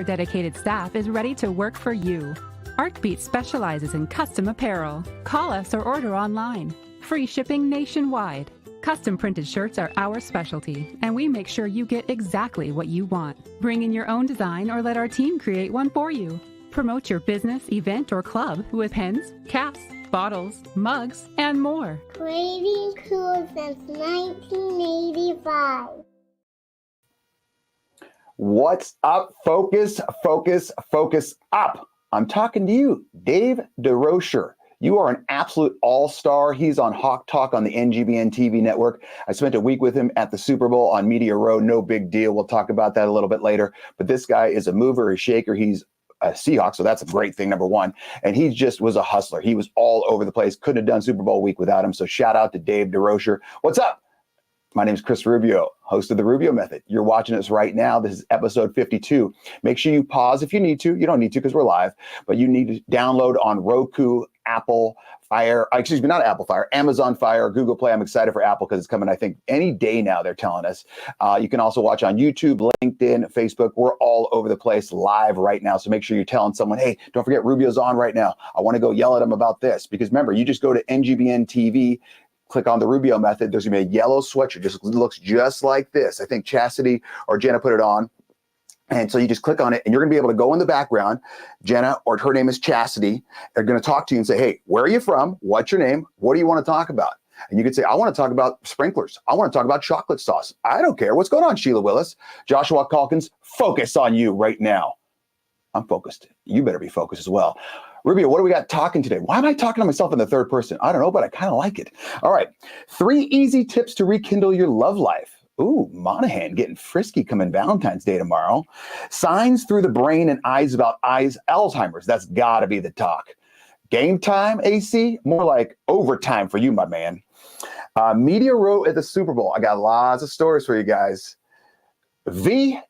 Our dedicated staff is ready to work for you. Artbeat specializes in custom apparel. Call us or order online. Free shipping nationwide. Custom printed shirts are our specialty, and we make sure you get exactly what you want. Bring in your own design or let our team create one for you. Promote your business, event, or club with pens, caps, bottles, mugs, and more. Creating cool since 1985. What's up, focus, focus, focus up. I'm talking to you, Dave DeRocher. You are an absolute all-star. He's on Hawk Talk on the NGBN TV network. I spent a week with him at the Super Bowl on Media Row. No big deal. We'll talk about that a little bit later. But this guy is a mover, a shaker. He's a Seahawk, so that's a great thing, number one. And he just was a hustler. He was all over the place. Couldn't have done Super Bowl week without him. So shout out to Dave DeRocher. What's up? My name is Chris Rubio, host of The Rubio Method. You're watching us right now. This is episode 52. Make sure you pause if you need to. You don't need to because we're live, but you need to download on Roku, Apple Fire, not Apple Fire, Amazon Fire, Google Play. I'm excited for Apple because it's coming, I think, any day now, they're telling us. You can also watch on YouTube, LinkedIn, Facebook. We're all over the place live right now. So make sure you're telling someone, hey, don't forget Rubio's on right now. I want to go yell at him about this. Because remember, you just go to NGBN TV, click on the Rubio Method. There's going to be a yellow sweatshirt. Just looks just like this. I think Chastity or Jenna put it on. And so you just click on it, and you're going to be able to go in the background. Jenna, or her name is Chastity, are going to talk to you and say, hey, where are you from? What's your name? What do you want to talk about? And you could say, I want to talk about sprinklers. I want to talk about chocolate sauce. I don't care. What's going on, Sheila Willis? Joshua Calkins, focus on you right now. I'm focused. You better be focused as well. Rubio, what do we got talking today? Why am I talking to myself in the third person? I don't know, but I kind of like it. All right. 3 easy tips to rekindle your love life. Ooh, Monaghan getting frisky coming Valentine's Day tomorrow. Signs through the brain and eyes about Alzheimer's. That's got to be the talk. Game time, AC? More like overtime for you, my man. Media Row at the Super Bowl. I got lots of stories for you guys. VLT.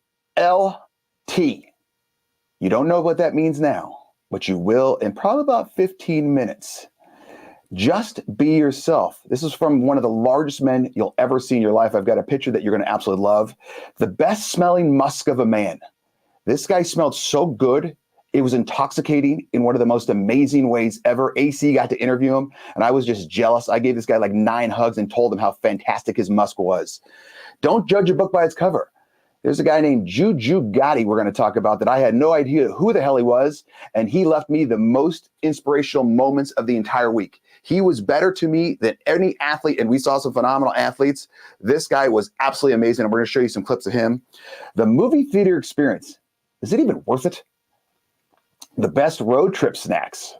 You don't know what that means now, but you will in probably about 15 minutes. Just be yourself. This is from one of the largest men you'll ever see in your life. I've got a picture that you're going to absolutely love. The best smelling musk of a man. This guy smelled so good. It was intoxicating in one of the most amazing ways ever. AC got to interview him, and I was just jealous. I gave this guy like 9 hugs and told him how fantastic his musk was. Don't judge a book by its cover. There's a guy named Juju Gotti we're going to talk about that I had no idea who the hell he was, and he left me the most inspirational moments of the entire week. He was better to me than any athlete, and we saw some phenomenal athletes. This guy was absolutely amazing, and we're going to show you some clips of him. The movie theater experience, is it even worth it? The best road trip snacks.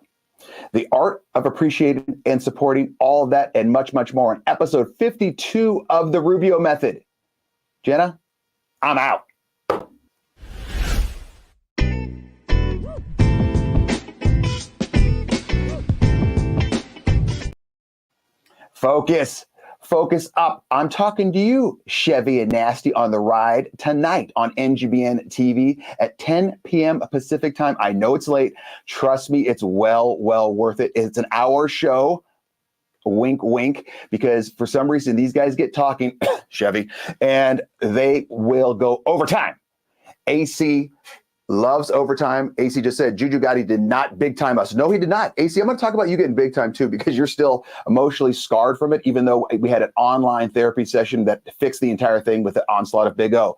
The art of appreciating and supporting all of that and much, much more in episode 52 of The Rubio Method. Jenna? I'm out. Focus. Focus up. I'm talking to you, Chevy and Nasty, on the ride tonight on NGBN TV at 10 p.m. Pacific time. I know it's late. Trust me, it's well worth it. It's an hour show. Wink, wink, because for some reason these guys get talking, Chevy, and they will go overtime. AC loves overtime. AC just said Juju Gotti did not big time us. No, he did not. AC, I'm going to talk about you getting big time too, because you're still emotionally scarred from it, even though we had an online therapy session that fixed the entire thing with the onslaught of Big O.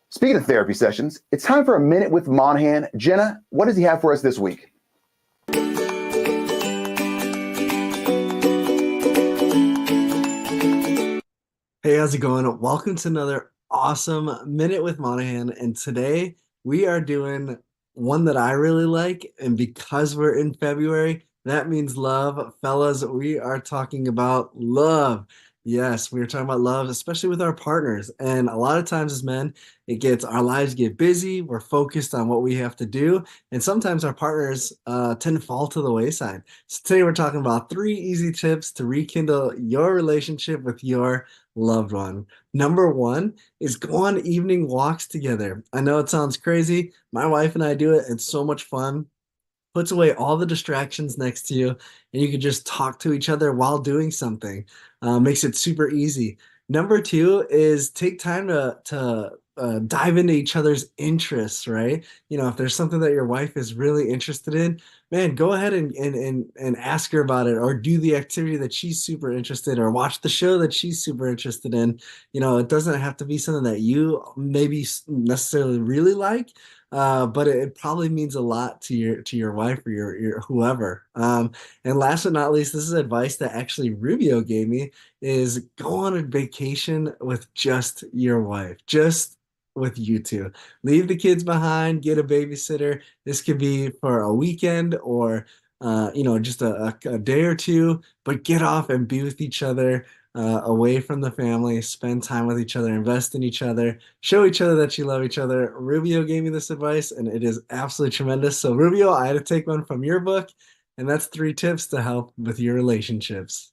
Speaking of therapy sessions, it's time for a minute with Monaghan. Jenna, what does he have for us this week? Hey, how's it going? Welcome to another awesome Minute with Monaghan. And today we are doing one that I really like. And because we're in February, that means love. Fellas, we are talking about love. Yes, we are talking about love, especially with our partners. And a lot of times as men, our lives get busy. We're focused on what we have to do. And sometimes our partners tend to fall to the wayside. So today we're talking about 3 easy tips to rekindle your relationship with your loved one. Number 1 is go on evening walks together. I know it sounds crazy. My wife and I do it. It's so much fun. Puts away all the distractions next to you, and you can just talk to each other while doing something. Makes it super easy. Number 2 is take time to dive into each other's interests, right? If there's something that your wife is really interested in, man, go ahead and ask her about it, or do the activity that she's super interested in, or watch the show that she's super interested in. It doesn't have to be something that you maybe necessarily really like, but it probably means a lot to your wife or your whoever. And last but not least, this is advice that actually Rubio gave me, is go on a vacation with just your wife. Just with you two. Leave the kids behind, get a babysitter. This could be for a weekend or just a day or two, but get off and be with each other, away from the family, spend time with each other, invest in each other, show each other that you love each other. Rubio gave me this advice and it is absolutely tremendous. So Rubio, I had to take one from your book, and that's 3 tips to help with your relationships.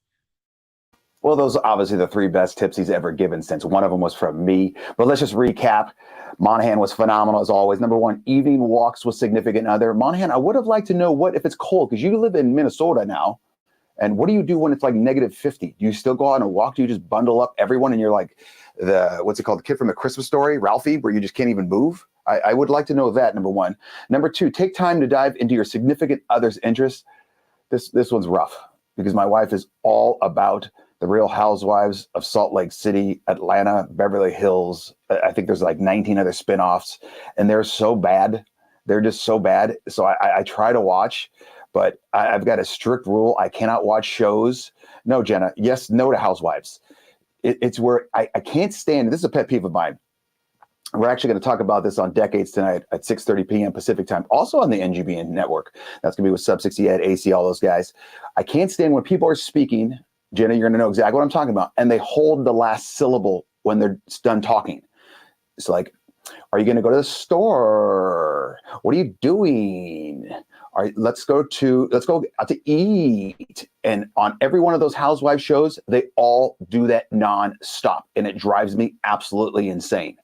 Well, those are obviously the 3 best tips he's ever given, since one of them was from me. But let's just recap. Monaghan was phenomenal as always. Number 1, evening walks with significant other. Monaghan, I would have liked to know what if it's cold, because you live in Minnesota now. And what do you do when it's like -50? Do you still go out and walk? Do you just bundle up everyone and you're like what's it called? The kid from the Christmas Story, Ralphie, where you just can't even move? I would like to know that, number 1. Number 2, take time to dive into your significant other's interests. This one's rough, because my wife is all about the Real Housewives of Salt Lake City, Atlanta, Beverly Hills. I think there's like 19 other spinoffs, and they're so bad. They're just so bad. So I try to watch, but I've got a strict rule. I cannot watch shows. No, Jenna. Yes, no to Housewives. It's where I can't stand. This is a pet peeve of mine. We're actually going to talk about this on Decades tonight at 6:30 p.m. Pacific time, also on the NGBN network. That's going to be with Sub 60 Ed, AC, all those guys. I can't stand when people are speaking. Jenna, you're going to know exactly what I'm talking about. And they hold the last syllable when they're done talking. It's like, are you going to go to the store? What are you doing? All right, let's go out to eat. And on every one of those housewife shows, they all do that nonstop. And it drives me absolutely insane.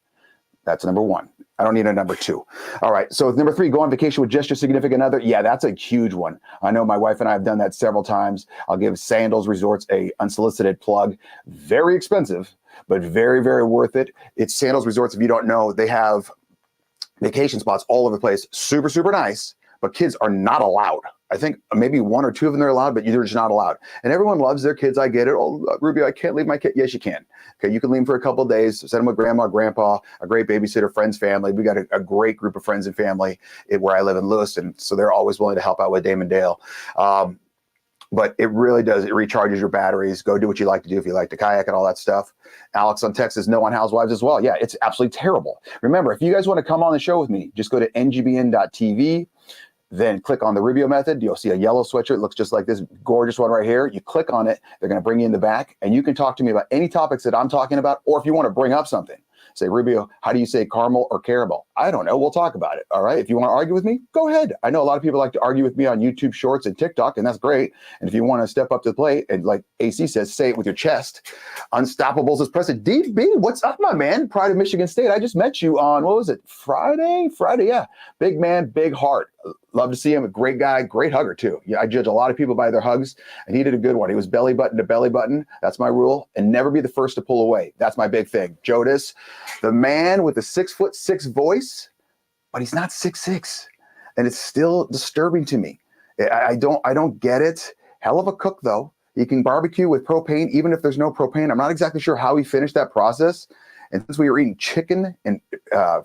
That's number 1. I don't need a number 2. All right. So number 3, go on vacation with just your significant other. Yeah, that's a huge one. I know my wife and I have done that several times. I'll give Sandals Resorts a unsolicited plug. Very expensive, but very, very worth it. It's Sandals Resorts. If you don't know, they have vacation spots all over the place. Super, super nice, but kids are not allowed. I think maybe 1 or 2 of them are allowed, but you're just not allowed. And everyone loves their kids. I get it. Oh, Rubio, I can't leave my kid. Yes, you can. Okay, you can leave them for a couple of days. Send them with grandma, grandpa, a great babysitter, friends, family. We got a great group of friends and family where I live in Lewis, and so they're always willing to help out with Damon Dale. But it really does. It recharges your batteries. Go do what you like to do if you like to kayak and all that stuff. Alex on Texas, no on Housewives as well. Yeah, it's absolutely terrible. Remember, if you guys want to come on the show with me, just go to ngbn.tv. Then click on the Rubio method. You'll see a yellow sweatshirt. It looks just like this gorgeous one right here. You click on it. They're going to bring you in the back, and you can talk to me about any topics that I'm talking about, or if you want to bring up something. Say, Rubio, how do you say caramel or caramel? I don't know. We'll talk about it. All right. If you want to argue with me, go ahead. I know a lot of people like to argue with me on YouTube Shorts and TikTok, and that's great. And if you want to step up to the plate and, like AC says, say it with your chest. Unstoppables is present. DB, what's up, my man? Pride of Michigan State. I just met you on, what was it? Friday, yeah. Big man, big heart. Love to see him. A great guy, great hugger too. Yeah, I judge a lot of people by their hugs, and he did a good one. He was belly button to belly button. That's my rule. And never be the first to pull away. That's my big thing. Jodis, the man with the 6'6" voice, but he's not 6'6", and it's still disturbing to me. I don't get it. Hell of a cook though. He can barbecue with propane, even if there's no propane. I'm not exactly sure how he finished that process. And since we were eating chicken and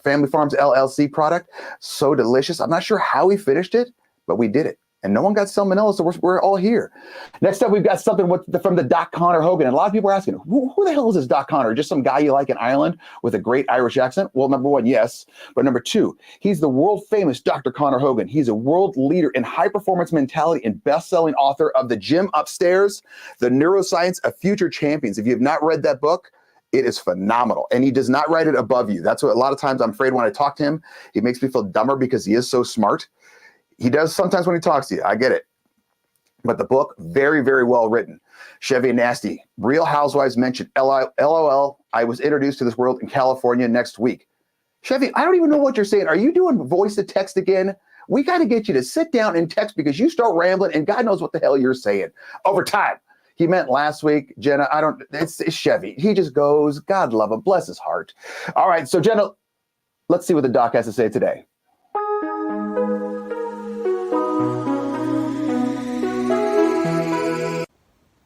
Family Farms LLC product, so delicious. I'm not sure how we finished it, but we did it. And no one got salmonella, so we're all here. Next up, we've got something from the Doc Connor Hogan. And a lot of people are asking, who the hell is this Doc Connor? Just some guy you like in Ireland with a great Irish accent? Well, number 1, yes. But number 2, he's the world famous Dr. Connor Hogan. He's a world leader in high performance mentality and best-selling author of The Gym Upstairs, The Neuroscience of Future Champions. If you have not read that book, it is phenomenal. And he does not write it above you. That's what a lot of times I'm afraid when I talk to him, he makes me feel dumber because he is so smart. He does sometimes when he talks to you. I get it. But the book, very, very well written. Chevy and Nasty, Real Housewives mentioned. LOL, I was introduced to this world in California next week. Chevy, I don't even know what you're saying. Are you doing voice to text again? We got to get you to sit down and text because you start rambling and God knows what the hell you're saying over time. He meant last week, Jenna. It's Chevy. He just goes, God love him, bless his heart. All right, so Jenna, Let's see what the doc has to say today.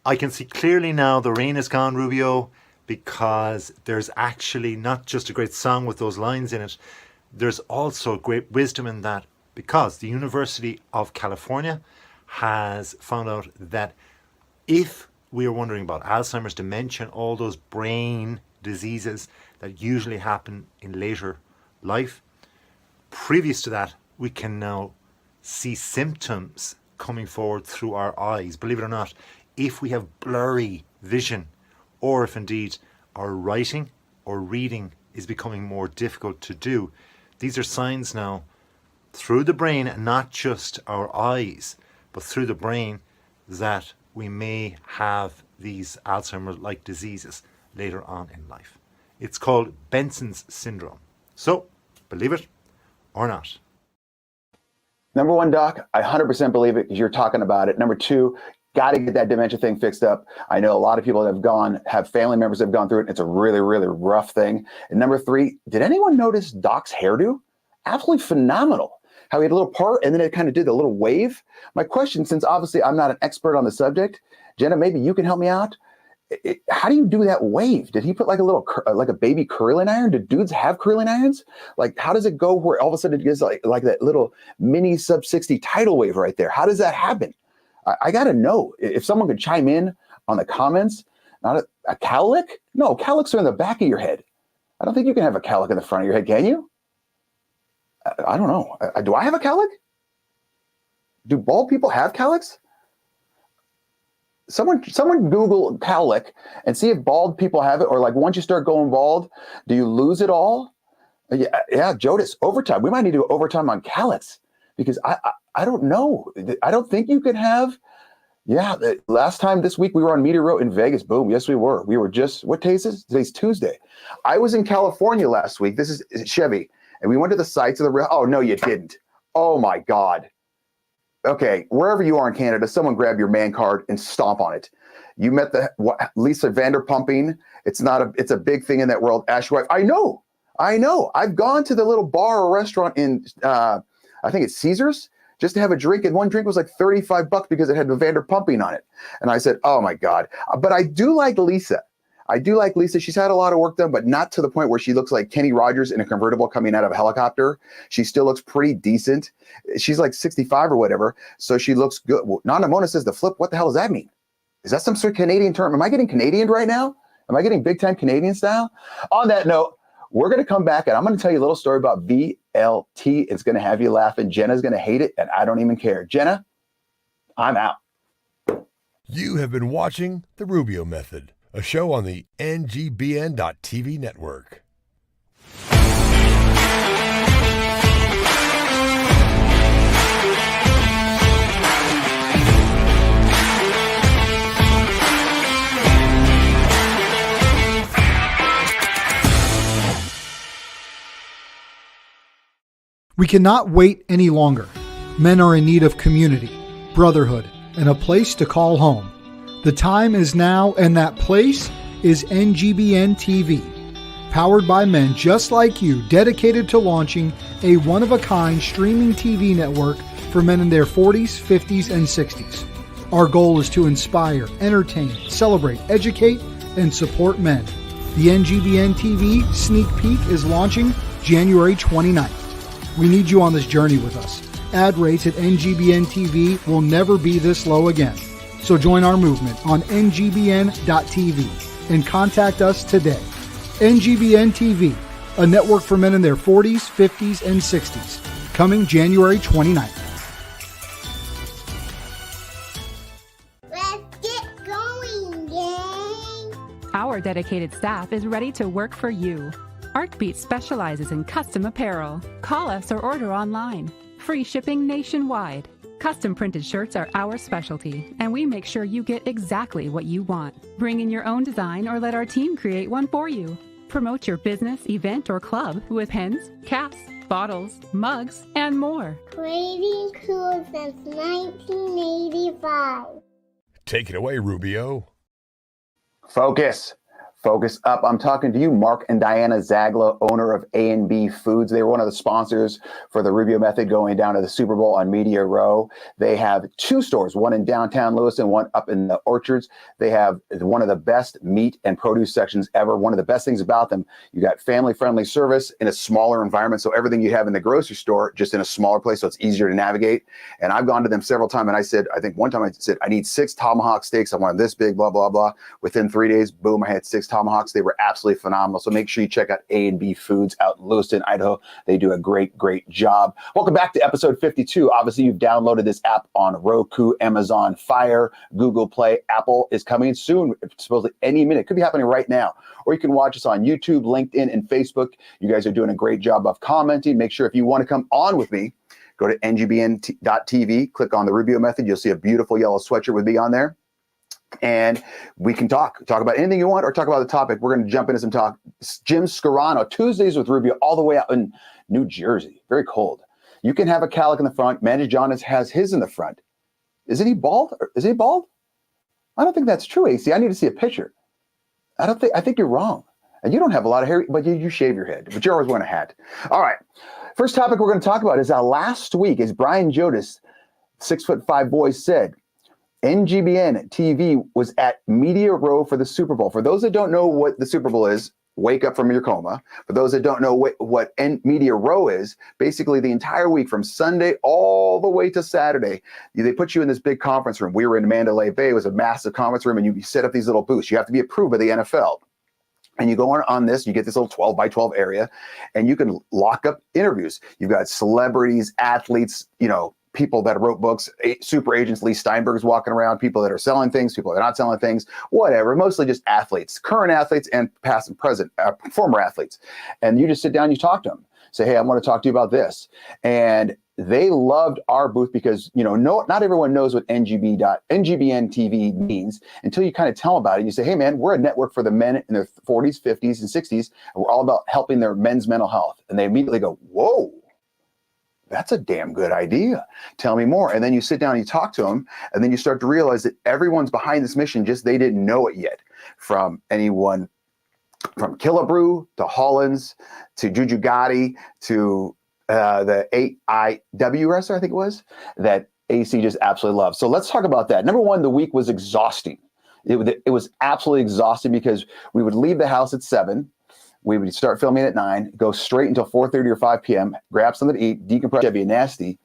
I can see clearly now the rain is gone, Rubio, because there's actually not just a great song with those lines in it, there's also great wisdom in that, because the University of California has found out that if we are wondering about Alzheimer's, dementia, all those brain diseases that usually happen in later life, previous to that, we can now see symptoms coming forward through our eyes. Believe it or not, if we have blurry vision, or if indeed our writing or reading is becoming more difficult to do, these are signs now through the brain, and not just our eyes, but through the brain, that we may have these Alzheimer's-like diseases later on in life. It's called Benson's syndrome. So, believe it or not. Number one, Doc, I 100% believe it because you're talking about it. Number two, got to get that dementia thing fixed up. I know a lot of people that have family members that have gone through it. It's a really, really rough thing. And number three, did anyone notice Doc's hairdo? Absolutely phenomenal. How he had a little part and then it kind of did a little wave. My question, since obviously I'm not an expert on the subject, Jenna, maybe you can help me out. How do you do that wave? Did he put like a little, like a baby curling iron? Do dudes have curling irons? Like, how does it go where all of a sudden it gets like that little mini sub 60 tidal wave right there? How does that happen? I got to know if someone could chime in on the comments. Not a cowlick? No, cowlicks are in the back of your head. I don't think you can have a cowlick in the front of your head, can you? I don't know. Do I have a cowlick? Do bald people have cowlicks? Someone Google cowlick and see if bald people have it, or like once you start going bald, do you lose it all? Yeah, Jodis, overtime. We might need to do overtime on cowlicks because I don't know. I don't think you could have. Yeah, last time this week we were on Meteor Row in Vegas. Boom. Yes, we were. We were just, what day is this? Today's Tuesday. I was in California last week. This is Chevy. And we went to the sites of the, oh, no, you didn't. Oh, my God. Okay, wherever you are in Canada, someone grab your man card and stomp on it. You met Lisa Vanderpumping. It's a big thing in that world. Ash wife. I know. I've gone to the little bar or restaurant in, I think it's Caesars, just to have a drink. And one drink was like $35 because it had the Vanderpumping on it. And I said, oh my God. But I do like Lisa. She's had a lot of work done, but not to the point where she looks like Kenny Rogers in a convertible coming out of a helicopter. She still looks pretty decent. She's like 65 or whatever. So she looks good. Well, Nana Mona says the flip. What the hell does that mean? Is that some sort of Canadian term? Am I getting Canadian right now? Am I getting big time Canadian style? On that note, we're going to come back and I'm going to tell you a little story about VLT. It's going to have you laughing. Jenna's going to hate it and I don't even care. Jenna, I'm out. You have been watching The Rubio Method, a show on the NGBN.TV network. We cannot wait any longer. Men are in need of community, brotherhood, and a place to call home. The time is now, and that place is NGBN TV, powered by men just like you, dedicated to launching a one-of-a-kind streaming TV network for men in their 40s, 50s, and 60s. Our goal is to inspire, entertain, celebrate, educate, and support men. The NGBN TV sneak peek is launching January 29th. We need you on this journey with us. Ad rates at NGBN TV will never be this low again. So join our movement on NGBN.TV and contact us today. NGBN TV, a network for men in their 40s, 50s, and 60s. Coming January 29th. Let's get going, gang. Our dedicated staff is ready to work for you. ArcBeat specializes in custom apparel. Call us or order online. Free shipping nationwide. Custom printed shirts are our specialty, and we make sure you get exactly what you want. Bring in your own design or let our team create one for you. Promote your business, event, or club with pens, caps, bottles, mugs, and more. Creating cool since 1985. Take it away, Rubio. Focus. Focus up. I'm talking to you, Mark and Diana Zagla, owner of A&B Foods. They were one of the sponsors for the Rubio Method going down to the Super Bowl on Media Row. They have 2 stores, one in downtown Lewiston, one up in the Orchards. They have one of the best meat and produce sections ever. One of the best things about them, you got family-friendly service in a smaller environment. So everything you have in the grocery store, just in a smaller place, so it's easier to navigate. And I've gone to them several times, and I said, I think one time I said, I need 6 tomahawk steaks. I want this big, blah, blah, blah. Within 3 days, boom, I had 6 tomahawks. They were absolutely phenomenal. So make sure you check out A&B Foods out in Lewiston, Idaho. They do a great, great job. Welcome back to episode 52. Obviously, you've downloaded this app on Roku, Amazon Fire, Google Play. Apple is coming soon, supposedly any minute. Could be happening right now. Or you can watch us on YouTube, LinkedIn, and Facebook. You guys are doing a great job of commenting. Make sure if you want to come on with me, go to NGBN.TV, click on the Rubio Method. You'll see a beautiful yellow sweatshirt with me on there. And we can talk about anything you want or talk about the topic. We're going to jump into some talk. Jim Scarano, Tuesdays with Rubio, all the way out in New Jersey. Very cold. You can have a cowlick in the front. Manny John has his in the front. Isn't he bald? Is he bald? I don't think that's true, AC. I need to see a picture. I think you're wrong. And you don't have a lot of hair, but you shave your head. But you're always wearing a hat. All right. First topic we're going to talk about is last week, as Brian Jodas, 6'5" boy, said, NGBN TV was at Media Row for the Super Bowl. For those that don't know what the Super Bowl is, wake up from your coma. For those that don't know what Media Row is, basically the entire week from Sunday all the way to Saturday, they put you in this big conference room. We were in Mandalay Bay. It was a massive conference room, and you set up these little booths. You have to be approved by the NFL. And you go on this, you get this little 12 by 12 area, and you can lock up interviews. You've got celebrities, athletes, people that wrote books, super agents, Lee Steinberg's walking around, people that are selling things, people that are not selling things, whatever, mostly just athletes, current athletes and past and present, former athletes. And you just sit down, you talk to them, say, hey, I want to talk to you about this. And they loved our booth because, not everyone knows what NGBN TV means until you kind of tell them about it. And you say, hey, man, we're a network for the men in their 40s, 50s, and 60s. And we're all about helping their men's mental health. And they immediately go, whoa. That's a damn good idea. Tell me more. And then you sit down and you talk to them, and then you start to realize that everyone's behind this mission, just they didn't know it yet. From anyone, from Killebrew to Hollins to Juju Gotti to the AIW wrestler, I think it was, that AC just absolutely loves. So let's talk about that. Number one, the week was exhausting. It was absolutely exhausting because we would leave the house at 7. We would start filming at 9, go straight until 4:30 or 5 p.m., grab something to eat, decompress, Chevy and Nasty,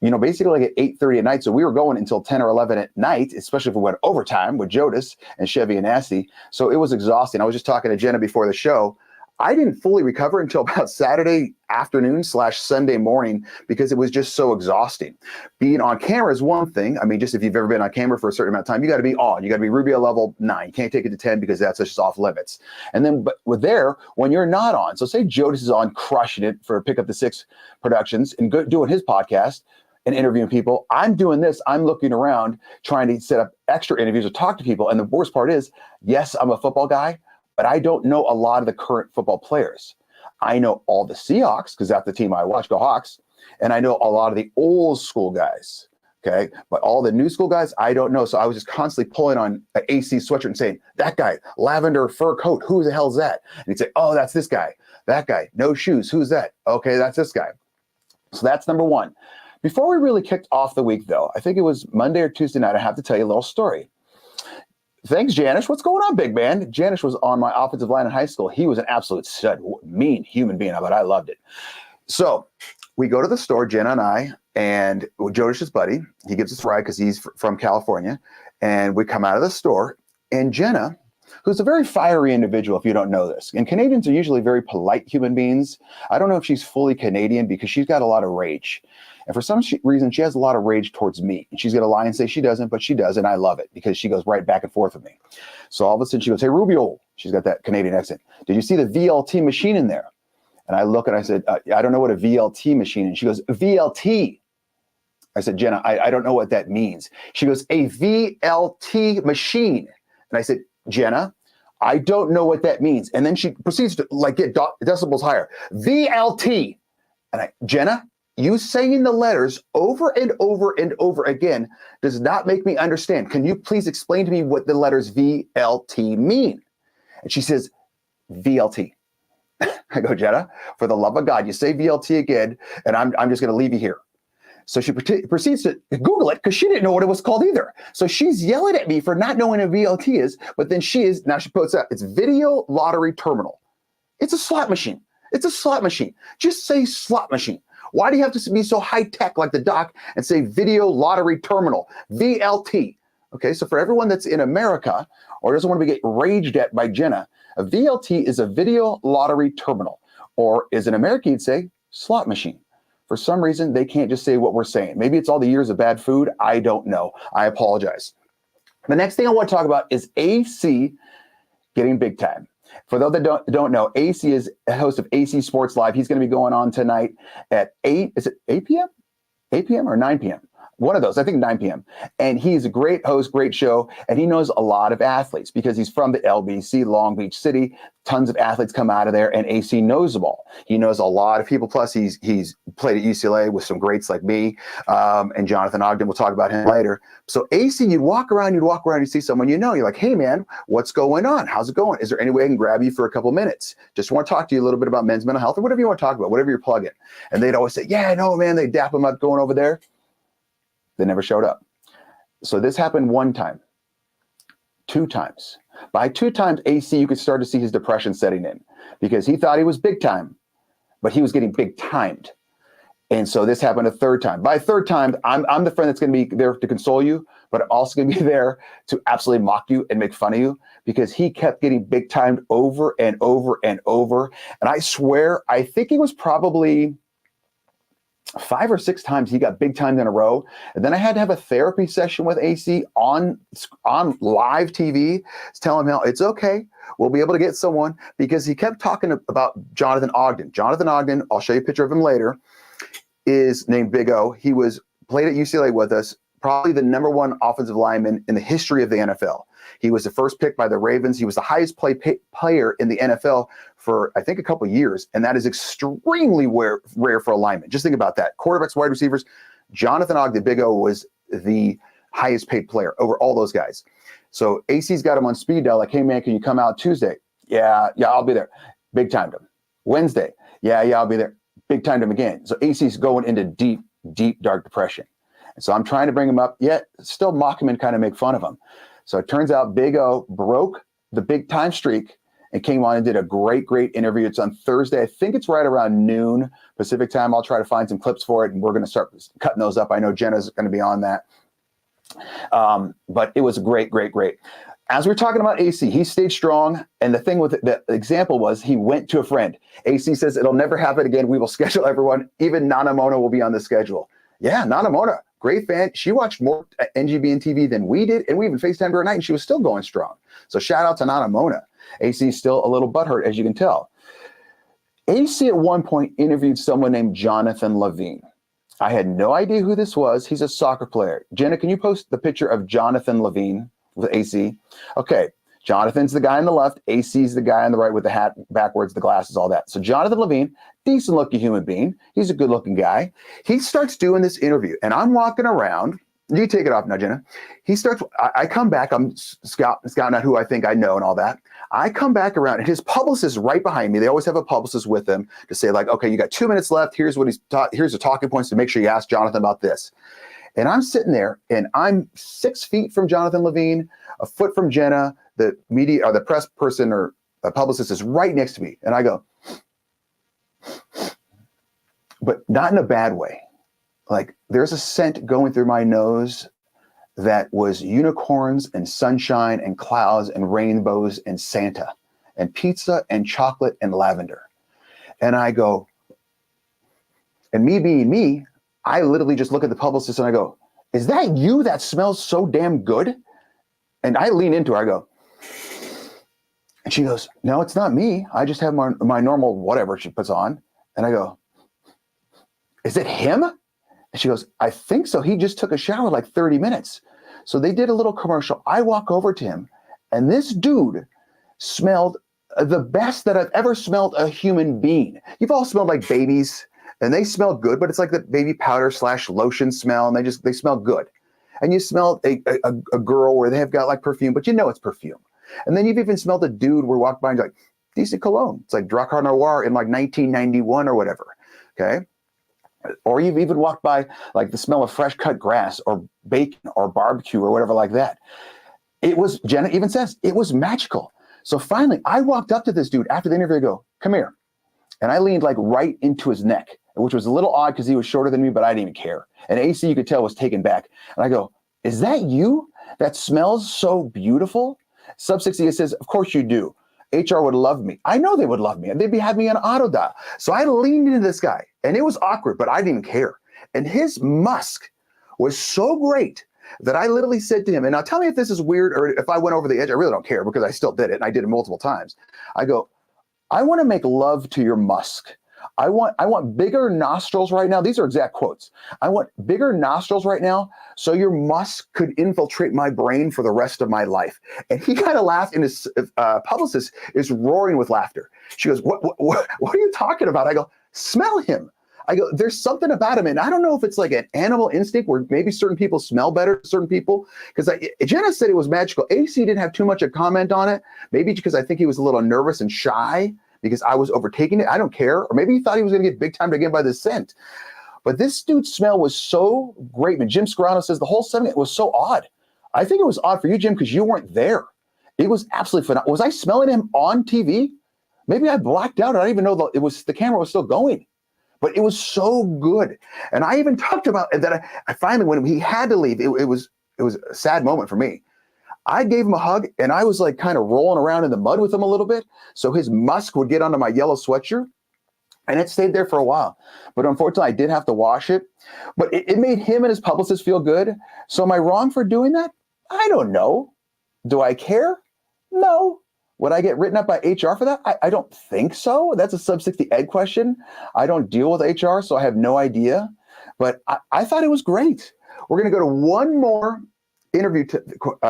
basically like at 8:30 at night. So we were going until 10 or 11 at night, especially if we went overtime with Jodas and Chevy and Nasty. So it was exhausting. I was just talking to Jenna before the show. I didn't fully recover until about Saturday afternoon / Sunday morning because it was just so exhausting. Being on camera is one thing. I mean, just if you've ever been on camera for a certain amount of time, you got to be on. You got to be Rubio level 9. You can't take it to 10 because that's just off limits. And then, but with when you're not on, so say Jodas is on crushing it for Pick Up the Six Productions and doing his podcast and interviewing people. I'm doing this. I'm looking around trying to set up extra interviews or talk to people. And the worst part is, yes, I'm a football guy, but I don't know a lot of the current football players. I know all the Seahawks because that's the team I watch, go Hawks. And I know a lot of the old school guys, okay? But all the new school guys, I don't know. So I was just constantly pulling on an AC sweatshirt and saying, that guy, lavender fur coat, who the hell's that? And he'd say, oh, that's this guy. That guy, no shoes, who's that? Okay, that's this guy. So that's number one. Before we really kicked off the week, though, I think it was Monday or Tuesday night, I have to tell you a little story. Thanks, Janish. What's going on, big man? Janish was on my offensive line in high school. He was an absolute stud, mean human being, but I loved it. So we go to the store, Jenna and I, and Jodish's buddy. He gives us a ride because he's from California. And we come out of the store, and Jenna, who's a very fiery individual, if you don't know this. And Canadians are usually very polite human beings. I don't know if she's fully Canadian because she's got a lot of rage. And for some reason, she has a lot of rage towards me. And she's going to lie and say she doesn't, but she does. And I love it because she goes right back and forth with me. So all of a sudden she goes, hey, Rubio. She's got that Canadian accent. Did you see the VLT machine in there? And I look and I said, I don't know what a VLT machine is. And she goes, VLT. I said, Jenna, I don't know what that means. She goes, a VLT machine. And I said, Jenna, I don't know what that means. And then she proceeds to get decibels higher. VLT. And Jenna, you saying the letters over and over and over again does not make me understand. Can you please explain to me what the letters VLT mean? And she says, VLT. I go, Jenna, for the love of God, you say VLT again, and I'm just going to leave you here. So she proceeds to Google it because she didn't know what it was called either. So she's yelling at me for not knowing what a VLT is, but then she puts out, it's Video Lottery Terminal. It's a slot machine. It's a slot machine. Just say slot machine. Why do you have to be so high tech like the doc and say Video Lottery Terminal, VLT? Okay, so for everyone that's in America or doesn't want to get raged at by Jenna, a VLT is a Video Lottery Terminal, or as an American, you'd say slot machine. For some reason, they can't just say what we're saying. Maybe it's all the years of bad food. I don't know. I apologize. The next thing I want to talk about is AC getting big time. For those that don't know, AC is a host of AC Sports Live. He's going to be going on tonight at 8 p.m.? 8 p.m. or 9 p.m.? One of those, I think 9 p.m. And he's a great host, great show, and he knows a lot of athletes because he's from the LBC, Long Beach City. Tons of athletes come out of there, and AC knows them all. He knows a lot of people. Plus, he's played at UCLA with some greats like me and Jonathan Ogden. We'll talk about him later. So AC, you'd walk around, you see someone you know. You're like, hey, man, what's going on? How's it going? Is there any way I can grab you for a couple minutes? Just want to talk to you a little bit about men's mental health or whatever you want to talk about, whatever you're plugging. And they'd always say, yeah, no, man. They dap him up going over there. They never showed up. So this happened one time, 2 times. By 2 times, AC, you could start to see his depression setting in because he thought he was big time, but he was getting big timed. And so this happened a 3rd time. By 3rd time, I'm the friend that's going to be there to console you, but I'm also going to be there to absolutely mock you and make fun of you because he kept getting big timed over and over and over. And I swear, I think he was probably 5 or 6 times he got big timed in a row. And then I had to have a therapy session with AC on live TV, telling him, it's okay. We'll be able to get someone, because he kept talking about Jonathan Ogden. Jonathan Ogden, I'll show you a picture of him later, is named Big O. He played at UCLA with us, probably the #1 offensive lineman in the history of the NFL. He was the first pick by the Ravens. He was the highest player in the NFL for, I think, a couple of years. And that is extremely rare for a lineman. Just think about that. Quarterbacks, wide receivers. Jonathan Ogden, Big O, was the highest paid player over all those guys. So AC's got him on speed dial. Like, hey, man, can you come out Tuesday? Yeah, I'll be there. Big timed him. Wednesday. Yeah, I'll be there. Big timed him again. So AC's going into deep, deep, dark depression. And so I'm trying to bring him up, yet still mock him and kind of make fun of him. So it turns out Big O broke the big time streak and came on and did a great, great interview. It's on Thursday. I think it's right around noon Pacific time. I'll try to find some clips for it, and we're going to start cutting those up. I know Jenna's going to be on that. But it was great, great, great. As we're talking about AC, he stayed strong. And the thing with the example was he went to a friend. AC says, it'll never happen again. We will schedule everyone. Even Nana Mona will be on the schedule. Yeah, Nana Mona. Great fan. She watched more NGBN TV than we did, and we even FaceTimed her at night, and she was still going strong. So shout out to Nana Mona. AC is still a little butthurt, as you can tell. AC at one point interviewed someone named Jonathan LVIII. I had no idea who this was. He's a soccer player. Jenna, can you post the picture of Jonathan LVIII with AC? Okay, Jonathan's the guy on the left. AC's the guy on the right with the hat backwards, the glasses, all that. So Jonathan LVIII, decent looking human being. He's a good looking guy. He starts doing this interview, and I'm walking around. You take it off now, Jenna. I come back. I'm scouting out who I think I know and all that. I come back around, and his publicist is right behind me. They always have a publicist with them to say, like, okay, you got 2 minutes left. Here's what here's the talking points to make sure you ask Jonathan about this. And I'm sitting there, and I'm 6 feet from Jonathan LVIII, a foot from Jenna. The media or the press person or a publicist is right next to me. And I go, but not in a bad way. Like, there's a scent going through my nose that was unicorns and sunshine and clouds and rainbows and Santa and pizza and chocolate and lavender. And I go, and me being me, I literally just look at the publicist and I go, is that you that smells so damn good? And I lean into her, I go, and she goes, no, it's not me. I just have my normal whatever she puts on. And I go, is it him? And she goes, I think so. He just took a shower like 30 minutes. So they did a little commercial. I walk over to him, and this dude smelled the best that I've ever smelled a human being. You've all smelled like babies, and they smell good, but it's like the baby powder / lotion smell, and they smell good. And you smell a girl where they have got like perfume, but you know it's perfume. And then you've even smelled a dude where walked by and you're like, decent cologne. It's like Drakkar Noir in like 1991 or whatever. Okay. Or you've even walked by like the smell of fresh cut grass or bacon or barbecue or whatever like that. It was, Jenna even says, it was magical. So finally, I walked up to this dude after the interview. I go, come here. And I leaned like right into his neck, which was a little odd because he was shorter than me, but I didn't even care. And AC, you could tell, was taken back. And I go, is that you? That smells so beautiful? Sub 60 says, of course you do. HR would love me. I know they would love me. And they'd have me on auto dial. So I leaned into this guy, and it was awkward, but I didn't even care. And his musk was so great that I literally said to him, and now tell me if this is weird or if I went over the edge. I really don't care because I still did it, and I did it multiple times. I go, I want to make love to your musk. I want bigger nostrils right now. These are exact quotes. I want bigger nostrils right now so your musk could infiltrate my brain for the rest of my life. And he kind of laughed, and his publicist is roaring with laughter. She goes, what are you talking about? I go, smell him. I go, there's something about him. And I don't know if it's like an animal instinct where maybe certain people smell better than certain people. Because Jenna said it was magical. AC didn't have too much a comment on it. Maybe because I think he was a little nervous and shy because I was overtaking it. I don't care. Or maybe he thought he was going to get big time again by the scent. But this dude's smell was so great. And Jim Scarano says the whole segment was so odd. I think it was odd for you, Jim, because you weren't there. It was absolutely phenomenal. Was I smelling him on TV? Maybe I blacked out. I don't even know the camera was still going. But it was so good. And I even talked about that. I finally, when he had to leave, it was a sad moment for me. I gave him a hug, and I was like kind of rolling around in the mud with him a little bit. So his musk would get onto my yellow sweatshirt, and it stayed there for a while. But unfortunately, I did have to wash it. But it made him and his publicist feel good. So am I wrong for doing that? I don't know. Do I care? No. Would I get written up by HR for that? I don't think so. That's a sub 60 ed question. I don't deal with HR, so I have no idea. But I thought it was great. We're going to go to one more interview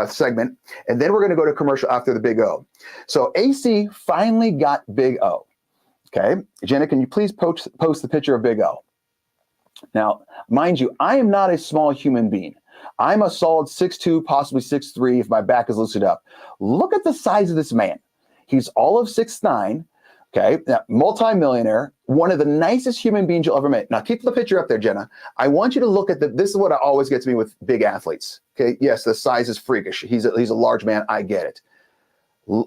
segment, and then we're going to go to commercial after the Big O. So AC finally got Big O. Okay. Jenna, can you please post the picture of Big O? Now, mind you, I am not a small human being. I'm a solid 6'2", possibly 6'3", if my back is loosened up. Look at the size of this man. He's all of 6'9", okay, now, multi-millionaire, one of the nicest human beings you'll ever meet. Now, keep the picture up there, Jenna. I want you to look at this is what always gets me with big athletes, okay? Yes, the size is freakish. He's a large man. I get it.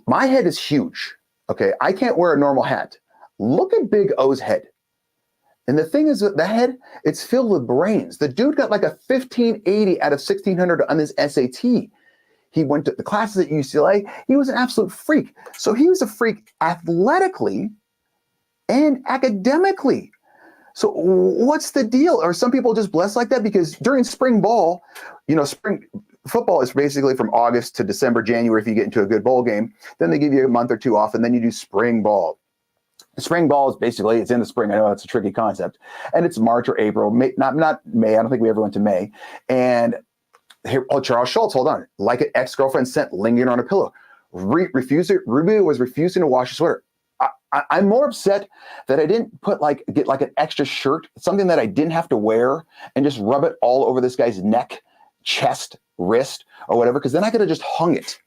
My head is huge, okay? I can't wear a normal hat. Look at Big O's head. And the thing is, the head, it's filled with brains. The dude got like a 1580 out of 1600 on his SAT. He went to the classes at UCLA. He was an absolute freak. So he was a freak athletically and academically. So what's the deal? Are some people just blessed like that? Because during spring ball, spring football is basically from August to December, January if you get into a good bowl game. Then they give you a month or two off, and then you do spring ball. Spring ball is basically, it's in the spring. I know it's a tricky concept. And it's March or April, May, not May. I don't think we ever went to May. And here, Charles Schultz, hold on. Like an ex-girlfriend sent lingering on a pillow. Rubio was refusing to wash his sweater. I'm more upset that I didn't get like an extra shirt, something that I didn't have to wear, and just rub it all over this guy's neck, chest, wrist, or whatever, because then I could have just hung it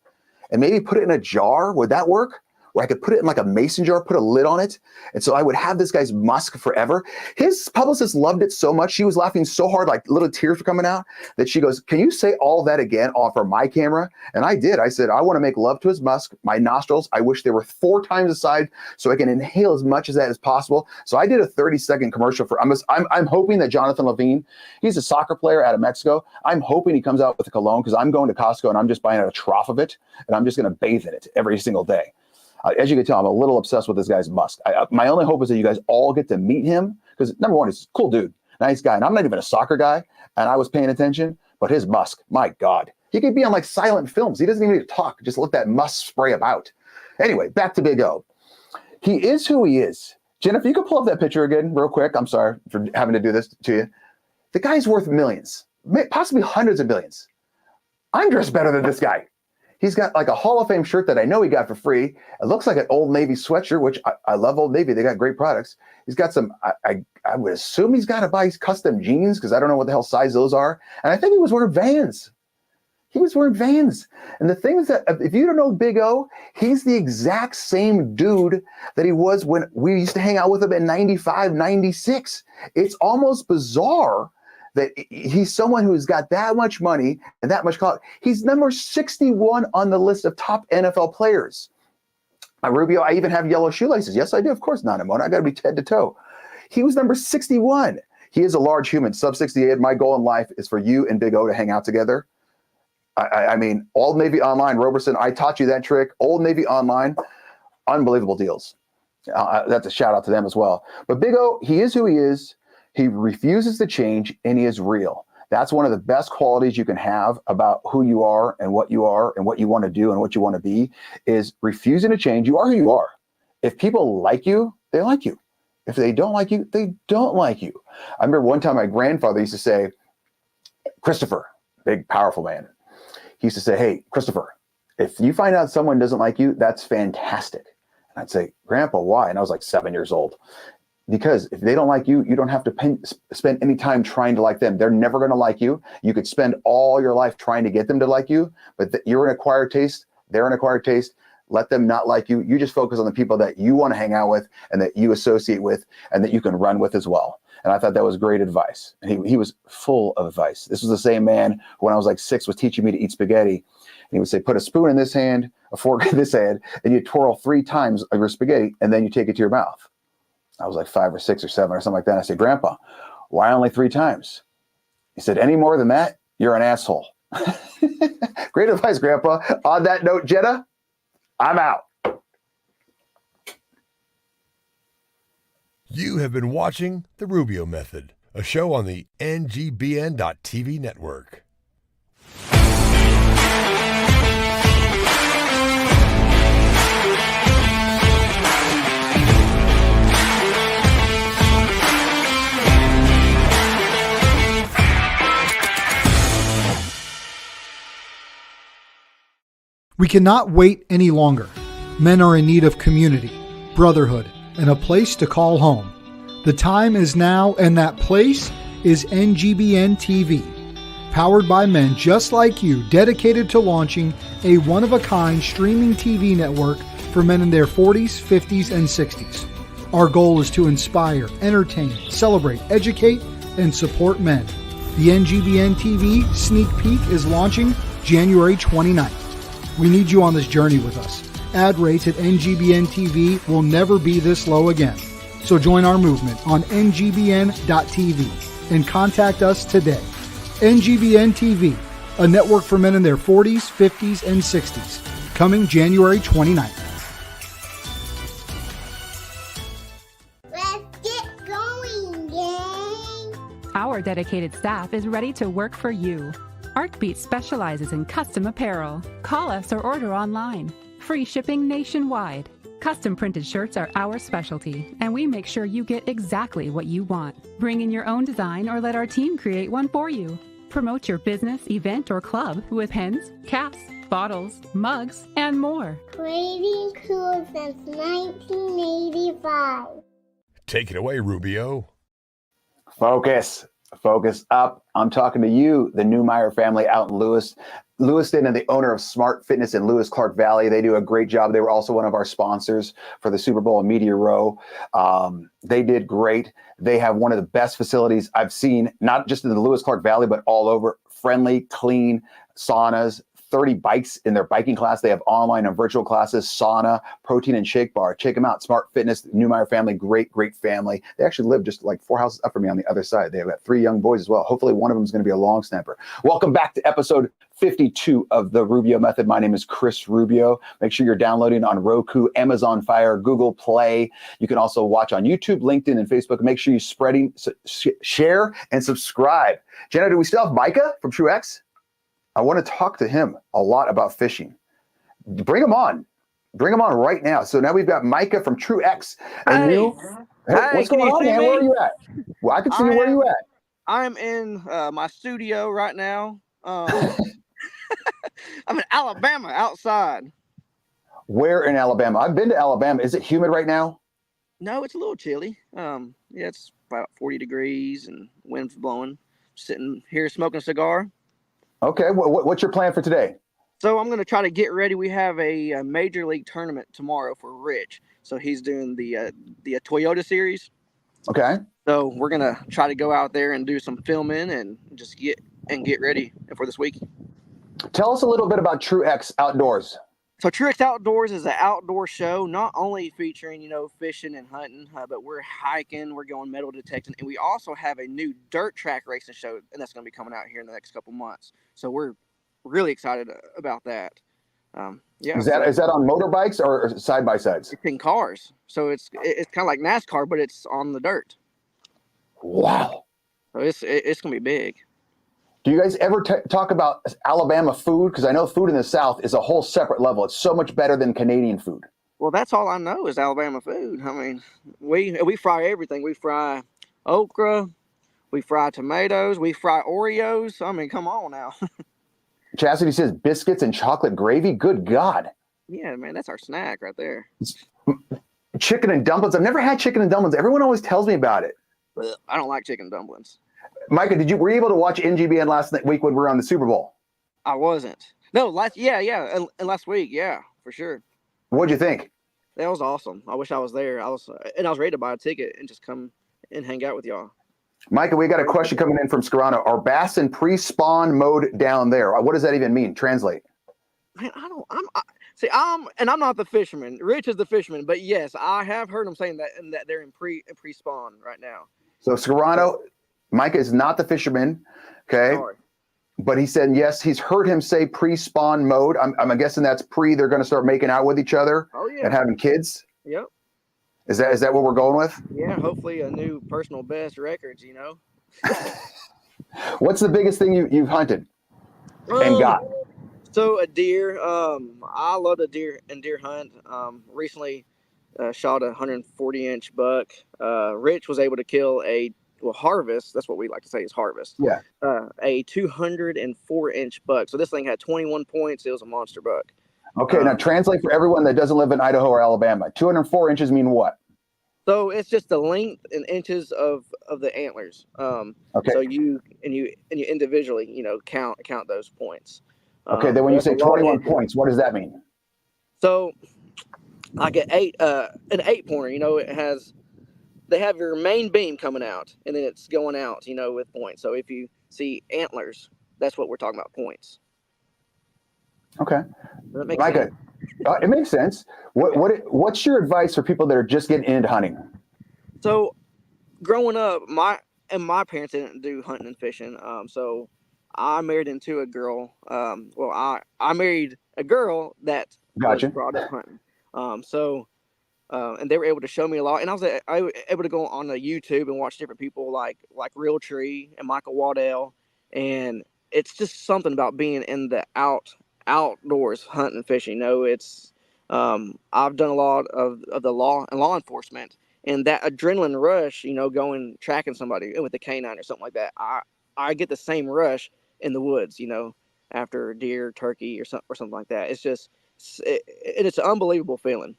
and maybe put it in a jar. Would that work? Where I could put it in like a mason jar, put a lid on it. And so I would have this guy's musk forever. His publicist loved it so much. She was laughing so hard, like little tears were coming out, that she goes, can you say all that again off of my camera? And I did. I said, I want to make love to his musk, my nostrils. I wish they were 4 times the size so I can inhale as much of that as possible. So I did a 30-second commercial for, I'm hoping that Jonathan Levine, he's a soccer player out of Mexico. I'm hoping he comes out with a cologne because I'm going to Costco and I'm just buying a trough of it. And I'm just going to bathe in it every single day. As you can tell, I'm a little obsessed with this guy's musk. My only hope is that you guys all get to meet him because, number one, he's a cool dude, nice guy. And I'm not even a soccer guy, and I was paying attention. But his musk, my God. He could be on like silent films. He doesn't even need to talk. Just let that musk spray about. Anyway, back to Big O. He is who he is. Jennifer, you could pull up that picture again real quick. I'm sorry for having to do this to you. The guy's worth millions, possibly hundreds of millions. I'm dressed better than this guy. He's got like a Hall of Fame shirt that I know he got for free. It looks like an Old Navy sweatshirt, which I love Old Navy. They got great products. He's got some, I would assume he's got to buy custom jeans because I don't know what the hell size those are. And I think he was wearing Vans. He was wearing Vans. And the things that, if you don't know Big O, he's the exact same dude that he was when we used to hang out with him in 95, 96. It's almost bizarre that he's someone who's got that much money and that much clout. He's number 61 on the list of top NFL players. Rubio, I even have yellow shoelaces. Yes, I do. Of course not, Amona. I got to be head to toe. He was number 61. He is a large human, sub 68. My goal in life is for you and Big O to hang out together. I mean, Old Navy Online, Roberson, I taught you that trick. Old Navy Online, unbelievable deals. That's a shout out to them as well. But Big O, he is who he is. He refuses to change, and he is real. That's one of the best qualities you can have about who you are and what you want to do and what you want to be, is refusing to change. You are who you are. If people like you, they like you. If they don't like you, they don't like you. I remember one time my grandfather used to say, Christopher, big, powerful man. He used to say, hey, Christopher, if you find out someone doesn't like you, that's fantastic. And I'd say, Grandpa, why? And I was like 7 years old. Because if they don't like you, you don't have to spend any time trying to like them. They're never going to like you. You could spend all your life trying to get them to like you, but you're an acquired taste. They're an acquired taste. Let them not like you. You just focus on the people that you want to hang out with and that you associate with and that you can run with as well. And I thought that was great advice. And he was full of advice. This was the same man who, when I was like 6, was teaching me to eat spaghetti. And he would say, put a spoon in this hand, a fork in this hand, and you twirl 3 times of your spaghetti, and then you take it to your mouth. I was like 5 or 6 or 7 or something like that. And I said, Grandpa, why only 3 times? He said, any more than that, you're an asshole. Great advice, Grandpa. On that note, Jenna, I'm out. You have been watching The Rubio Method, a show on the NGBN.TV network. We cannot wait any longer. Men are in need of community, brotherhood, and a place to call home. The time is now, and that place is NGBN TV. Powered by men just like you, dedicated to launching a one-of-a-kind streaming TV network for men in their 40s, 50s, and 60s. Our goal is to inspire, entertain, celebrate, educate, and support men. The NGBN TV sneak peek is launching January 29th. We need you on this journey with us. Ad rates at NGBN TV will never be this low again. So join our movement on NGBN.TV and contact us today. NGBN TV, a network for men in their 40s, 50s, and 60s. Coming January 29th. Let's get going, gang. Our dedicated staff is ready to work for you. ArcBeat specializes in custom apparel. Call us or order online. Free shipping nationwide. Custom printed shirts are our specialty, and we make sure you get exactly what you want. Bring in your own design or let our team create one for you. Promote your business, event, or club with pens, caps, bottles, mugs, and more. Creating cool since 1985. Take it away, Rubio. Focus up. I'm talking to you, the Newmeyer family out in Lewiston, and the owner of Smart Fitness in Lewis Clark Valley. They do a great job. They were also one of our sponsors for the Super Bowl and Media Row. They did great. They have one of the best facilities I've seen, not just in the Lewis Clark Valley, but all over. Friendly, clean saunas, 30 bikes in their biking class. They have online and virtual classes, sauna, protein and shake bar. Check them out. Smart Fitness, Newmeyer family, great family. They actually live just like 4 houses up from me on the other side. They've got 3 young boys as well. Hopefully one of them is going to be a long snapper. Welcome back to episode 52 of the Rubio Method. My name is Chris Rubio. Make sure you're downloading on Roku, Amazon Fire, Google Play. You can also watch on YouTube, LinkedIn, and Facebook. Make sure you share and subscribe. Jenna, do we still have Micah from TrueX? I want to talk to him a lot about fishing. Bring him on. Bring him on right now. So now we've got Micah from TrueX. And you, what's going on, man? Where are you at? Well, I can see you. Where are you at? I'm in my studio right now. I'm in Alabama outside. Where in Alabama? I've been to Alabama. Is it humid right now? No, it's a little chilly. Yeah, it's about 40 degrees and wind's blowing. Sitting here smoking a cigar. Okay. What's your plan for today? So I'm going to try to get ready. We have a major league tournament tomorrow for Rich. So he's doing the Toyota series. Okay. So we're going to try to go out there and do some filming and just get ready for this week. Tell us a little bit about True X Outdoors. So Truex Outdoors is an outdoor show, not only featuring, fishing and hunting, but we're hiking, we're going metal detecting, and we also have a new dirt track racing show, and that's going to be coming out here in the next couple months. So we're really excited about that. Is that on motorbikes or side by sides? It's in cars, so it's kind of like NASCAR, but it's on the dirt. Wow. So it's going to be big. Do you guys ever talk about Alabama food? Because I know food in the South is a whole separate level. It's so much better than Canadian food. Well, that's all I know is Alabama food. I mean, we fry everything. We fry okra, we fry tomatoes, we fry Oreos. I mean, come on now. Chastity says biscuits and chocolate gravy. Good God. Yeah, man, that's our snack right there. Chicken and dumplings. I've never had chicken and dumplings. Everyone always tells me about it. I don't like chicken dumplings. Micah, were you able to watch NGBN last week when we were on the Super Bowl? I wasn't. No, last week, yeah, for sure. What'd you think? That was awesome. I wish I was there. I was ready to buy a ticket and just come and hang out with y'all. Micah, we got a question coming in from Scarano. Are bass in pre-spawn mode down there? What does that even mean? Translate. Man, I'm not the fisherman. Rich is the fisherman, but yes, I have heard him saying that they're in pre-spawn right now. So Scarano, Micah is not the fisherman, okay? Sorry. But he said yes. He's heard him say pre-spawn mode. I'm guessing that's they're going to start making out with each other. Oh, yeah. And having kids. Yep. Is that what we're going with? Yeah, hopefully a new personal best records. What's the biggest thing you've hunted and got? So a deer. I love the deer hunt. Recently shot a 140-inch buck. Rich was able to kill harvest. That's what we like to say is harvest. Yeah. A 204-inch buck. So this thing had 21 points. It was a monster buck. Okay, now translate for everyone that doesn't live in Idaho or Alabama. 204 inches mean what? So it's just the length in inches of the antlers. Okay. So you individually, count those points. Okay, then when you say 21 points, what does that mean? So like an 8-pointer, they have your main beam coming out, and then it's going out, with points. So if you see antlers, that's what we're talking about, points. Okay. Does that make Micah, sense? it makes sense. What's your advice for people that are just getting into hunting? So growing up, my parents didn't do hunting and fishing. So I married into a girl. I married a girl that was brought up hunting. And they were able to show me a lot. And I was able to go on the YouTube and watch different people like Real Tree and Michael Waddell. And it's just something about being in the outdoors hunting and fishing. It's I've done a lot of the law enforcement, and that adrenaline rush, going tracking somebody with a canine or something like that. I get the same rush in the woods, after deer, turkey, or something like that. It's just it's an unbelievable feeling.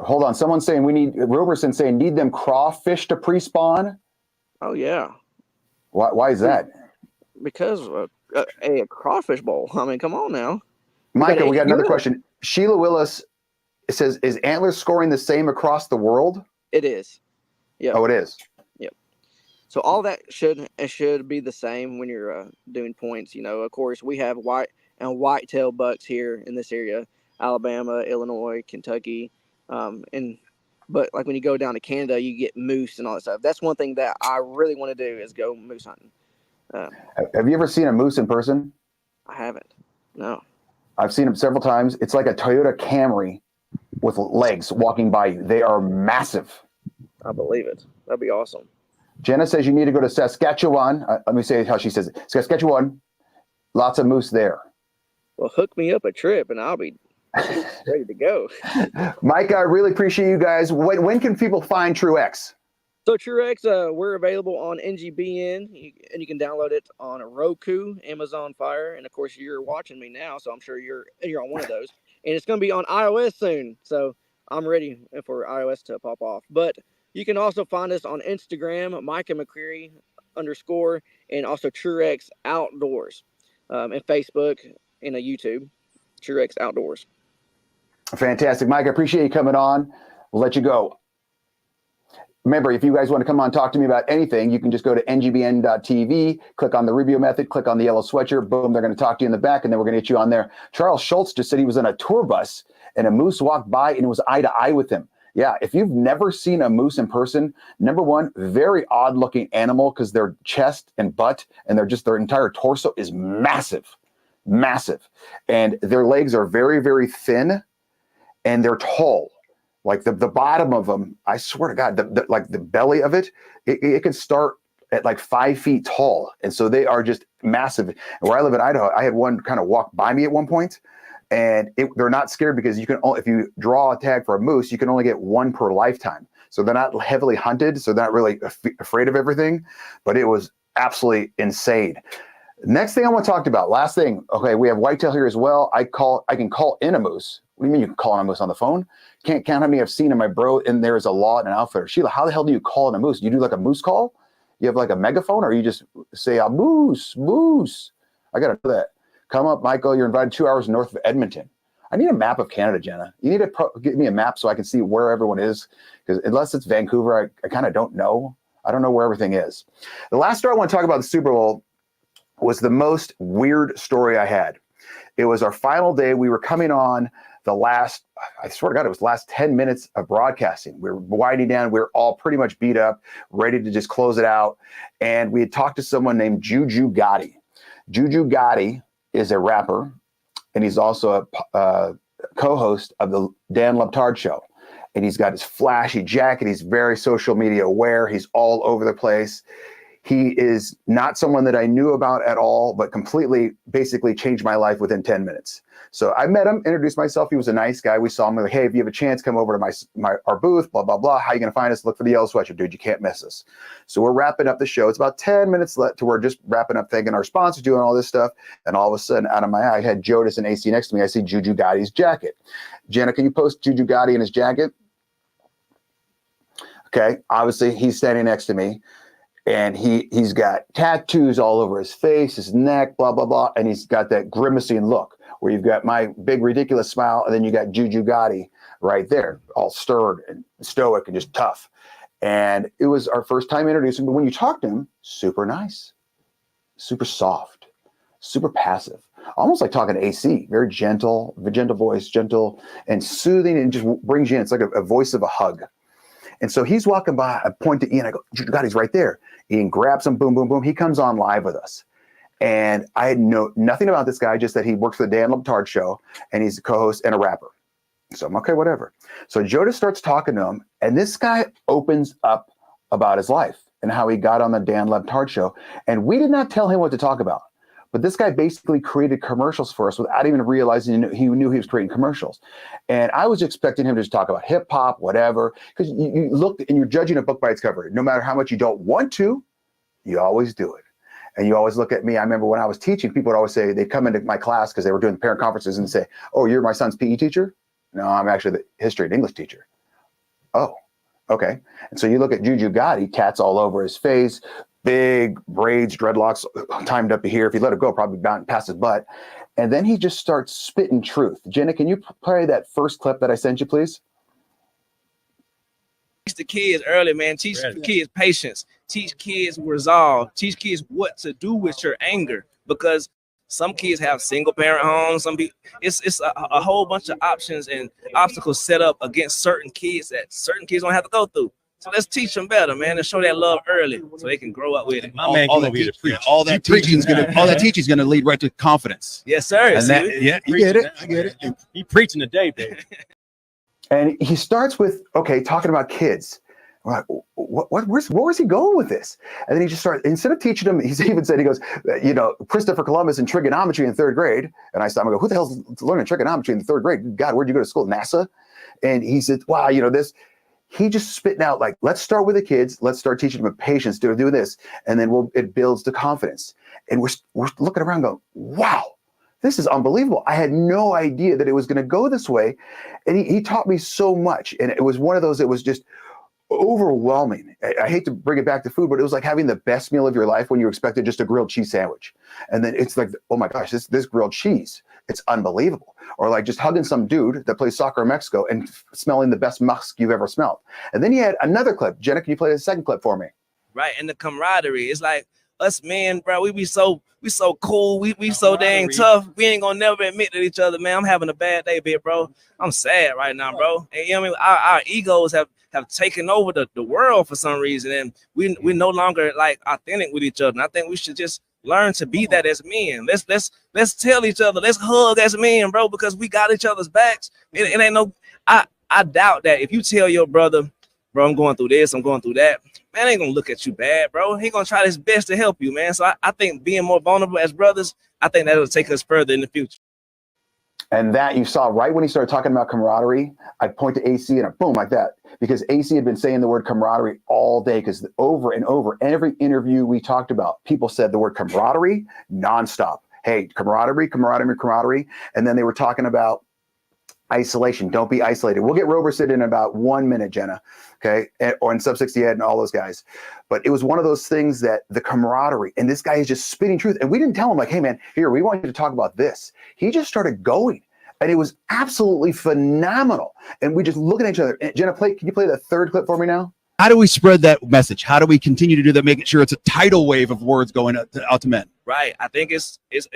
Hold on, someone's saying Roberson saying need them crawfish to pre-spawn. Oh yeah. Why is that? Because a crawfish bowl. I mean, come on now. Micah, we got another question. Sheila Willis says, is antlers scoring the same across the world? It is. Yeah. Oh, it is. Yep. So all that should be the same when you're doing points. Of course, we have whitetail bucks here in this area, Alabama, Illinois, Kentucky, but like when you go down to Canada, you get moose and all that stuff. That's one thing that I really want to do is go moose hunting. Have you ever seen a moose in person? I haven't. No. I've seen them several times. It's like a Toyota Camry with legs walking by you. They are massive. I believe it. That'd be awesome. Jenna says you need to go to Saskatchewan. Let me say how she says it. Saskatchewan. Lots of moose there. Well, hook me up a trip and I'll be ready to go. Mike, I really appreciate you guys. When can people find Truex? So Truex, we're available on NGBN, and you can download it on a Roku, Amazon Fire, and of course you're watching me now, so I'm sure you're on one of those. And it's going to be on iOS soon, so I'm ready for iOS to pop off. But you can also find us on Instagram, Micah McCreary, underscore, and also Truex Outdoors, and Facebook and YouTube, Truex Outdoors. Fantastic, Mike. I appreciate you coming on. We'll let you go. Remember, if you guys want to come on and talk to me about anything, you can just go to NGBN.tv, click on the Rubio method, click on the yellow sweatshirt, boom, they're going to talk to you in the back, and then we're going to get you on there. Charles Schultz just said he was on a tour bus, and a moose walked by, and it was eye to eye with him. Yeah, if you've never seen a moose in person, number one, very odd-looking animal because their chest and butt and their entire torso is massive, massive. And their legs are very, very thin, and they're tall. Like the bottom of them, I swear to God, the belly of it can start at like 5 feet tall. And so they are just massive. And where I live in Idaho, I had one kind of walk by me at one point, and they're not scared because if you draw a tag for a moose, you can only get one per lifetime. So they're not heavily hunted. So they're not really afraid of everything, but it was absolutely insane. Next thing I want to talk about, last thing. Okay, we have whitetail here as well. I can call in a moose. What do you mean you can call in a moose on the phone? Can't count how many I've seen in my bro, and there's a law and an outfitter. Sheila, how the hell do you call in a moose? Do you do like a moose call? You have like a megaphone, or you just say a moose, moose? I got to know that. Come up, Michael. You're invited 2 hours north of Edmonton. I need a map of Canada, Jenna. You need to give me a map so I can see where everyone is, because unless it's Vancouver, I kind of don't know. I don't know where everything is. The last story I want to talk about the Super Bowl was the most weird story I had. It was our final day. We were coming on the last, I swear to God, it was the last 10 minutes of broadcasting. We were winding down. We were all pretty much beat up, ready to just close it out. And we had talked to someone named Juju Gotti. Juju Gotti is a rapper, and he's also a co-host of the Dan Le Batard Show. And he's got his flashy jacket. He's very social media aware. He's all over the place. He is not someone that I knew about at all, but completely, basically changed my life within 10 minutes. So I met him, introduced myself. He was a nice guy. We saw him. We're like, hey, if you have a chance, come over to our booth, blah, blah, blah. How are you going to find us? Look for the yellow sweatshirt, dude. You can't miss us. So we're wrapping up the show. It's about 10 minutes left to we're just wrapping up, thanking our sponsors, doing all this stuff. And all of a sudden, out of my eye, I had Jodas and AC next to me. I see Juju Gotti's jacket. Jenna, can you post Juju Gotti in his jacket? Okay. Obviously, he's standing next to me. And he's got tattoos all over his face, his neck, blah, blah, blah. And he's got that grimacing look where you've got my big, ridiculous smile. And then you got Juju Gotti right there, all stern and stoic and just tough. And it was our first time introducing him. But when you talk to him, super nice, super soft, super passive, almost like talking to AC, very gentle voice, gentle and soothing, and just brings you in. It's like a voice of a hug. And so he's walking by, I point to Ian, I go, Juju Gotti's right there. Ian grabs him, boom, boom, boom. He comes on live with us. And I had nothing about this guy, just that he works for the Dan Le Batard Show, and he's a co-host and a rapper. So I'm okay, whatever. So Jodas starts talking to him, and this guy opens up about his life and how he got on the Dan Le Batard Show. And we did not tell him what to talk about. But this guy basically created commercials for us without even realizing he knew he was creating commercials. And I was expecting him to just talk about hip hop, whatever, because you look and you're judging a book by its cover. No matter how much you don't want to, you always do it. And you always look at me. I remember when I was teaching, people would always say, they'd come into my class because they were doing parent conferences and say, oh, you're my son's PE teacher? No, I'm actually the history and English teacher. Oh, okay. And so you look at Juju Gotti, tats all over his face, big braids, dreadlocks timed up to here. If he let it go, probably bound past his butt. And then he just starts spitting truth. Jenna, can you play that first clip that I sent you, please? Teach the kids early, man. Teach the kids patience. Teach kids resolve. Teach kids what to do with your anger, because some kids have single parent homes. Some people, it's a whole bunch of options and obstacles set up against certain kids that certain kids don't have to go through. So let's teach them better, man, and show that love early so they can grow up with it. All that teaching is gonna lead right to confidence. Yes, sir. And you get it. I get it. He preaching today, baby. And he starts with, okay, talking about kids. We're like, where's he going with this? And then he just started, instead of teaching them, he even said, he goes, Christopher Columbus in trigonometry in third grade. And I go, who the hell's learning trigonometry in the third grade? God, where'd you go to school? NASA? And he said, wow, this. He just spitting out like, let's start with the kids. Let's start teaching them patience to do this. And then it builds the confidence. And we're looking around going, wow, this is unbelievable. I had no idea that it was going to go this way. And he taught me so much. And it was one of those that was just overwhelming. I hate to bring it back to food, but it was like having the best meal of your life when you expected just a grilled cheese sandwich. And then it's like, oh my gosh, this grilled cheese, it's unbelievable. Or like just hugging some dude that plays soccer in Mexico and smelling the best musk you've ever smelled. And then you had another clip. Jenna, can you play the second clip for me? Right, and the camaraderie. It's like us men, bro, we so cool, we so dang tough. We ain't gonna never admit to each other, man, I'm having a bad day, bro. I'm sad right now, bro. And you know what I mean? Our egos have taken over the world for some reason, and we no longer like authentic with each other. And I think we should just learn to be that as men. Let's tell each other, let's hug as men, bro, because we got each other's backs. It ain't no, I doubt that if you tell your brother, bro, I'm going through this, I'm going through that, man, ain't gonna look at you bad, bro. He gonna try his best to help you, man. So I think being more vulnerable as brothers, I think that'll take us further in the future. And that you saw right when he started talking about camaraderie, I'd point to AC and a boom like that, because AC had been saying the word camaraderie all day, because over and over, every interview we talked about, people said the word camaraderie nonstop. Hey, camaraderie, camaraderie, camaraderie. And then they were talking about isolation. Don't be isolated. We'll get Roberson in about 1 minute, Jenna. Okay. Or in Sub 60 Ed and all those guys. But it was one of those things that the camaraderie, and this guy is just spitting truth. And we didn't tell him like, hey man, here, we want you to talk about this. He just started going. And it was absolutely phenomenal. And we just looking at each other. Jenna, can you play the third clip for me now? How do we spread that message? How do we continue to do that, making sure it's a tidal wave of words going out to men? Right. I think it